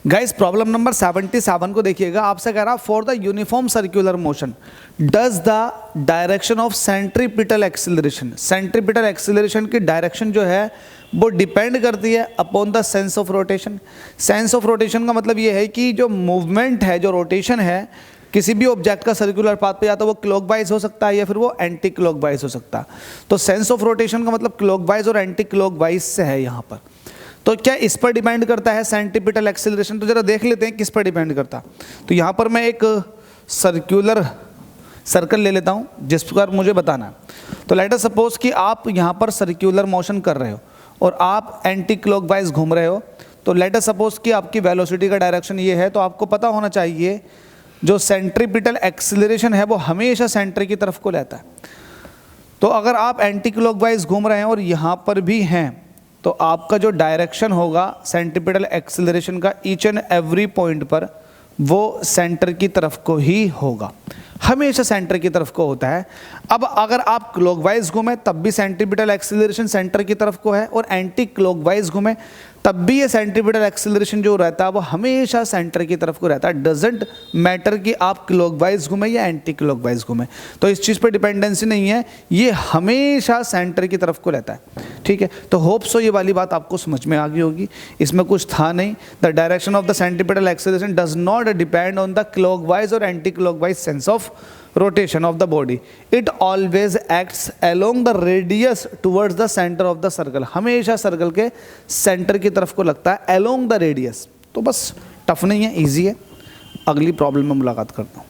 Guys problem number 77 को देखिएगा। आपसे कह रहा for the uniform circular motion does the direction of centripetal acceleration, centripetal acceleration की डायरेक्शन जो है वो डिपेंड करती है upon the sense of rotation. Sense of rotation का मतलब ये है कि जो मूवमेंट है, जो रोटेशन है किसी भी ऑब्जेक्ट का सर्कुलर पाथ पे, या तो वो क्लॉकवाइज हो सकता है या फिर वो एंटी क्लॉकवाइज हो सकता है। तो सेंस ऑफ रोटेशन का मतलब क्लॉकवाइज और एंटी क्लॉकवाइज से है यहाँ पर। तो क्या इस पर डिपेंड करता है सेंट्रीपिटल एक्सीलरेशन? तो जरा देख लेते हैं किस पर डिपेंड करता। तो यहाँ पर मैं एक सर्कुलर सर्कल ले लेता हूँ जिस पर मुझे बताना है। तो लेट अस सपोज कि आप यहाँ पर सर्कुलर मोशन कर रहे हो और आप एंटी क्लॉकवाइज घूम रहे हो। तो लेट अस सपोज कि आपकी वेलोसिटी का डायरेक्शन ये है, तो आपको पता होना चाहिए जो सेंट्रीपिटल एक्सीलरेशन है वो हमेशा सेंटर की तरफ को लेता है। तो अगर आप एंटी क्लॉकवाइज घूम रहे हैं और यहाँ पर भी हैं, तो आपका जो डायरेक्शन होगा सेंट्रीपिटल एक्सीलरेशन का ईच एंड एवरी पॉइंट पर वो सेंटर की तरफ को ही होगा, हमेशा सेंटर की तरफ को होता है। अब अगर आप क्लॉकवाइज घूमें तब भी सेंट्रीपिटल एक्सीलरेशन सेंटर की तरफ को है, और एंटी क्लॉकवाइज घूमें तब भी ये सेंट्रीपिटल एक्सीलरेशन जो रहता है वो हमेशा सेंटर की तरफ को रहता है। डजेंट मैटर कि आप क्लॉकवाइज घूमें या एंटी क्लॉकवाइज घूमें, तो इस चीज़ पर डिपेंडेंसी नहीं है, ये हमेशा सेंटर की तरफ को रहता है। ठीक है, तो होप सो ये वाली बात आपको समझ में आ गई होगी, इसमें कुछ था नहीं। The direction of the centripetal acceleration does not depend on the clockwise और anti clockwise sense of rotation of the body. It always acts along the radius towards the center of the circle. हमेशा circle के centre की तरफ को लगता है along the radius। तो बस टफ नहीं है, इजी है। अगली प्रॉब्लम में मुलाकात करता हूँ।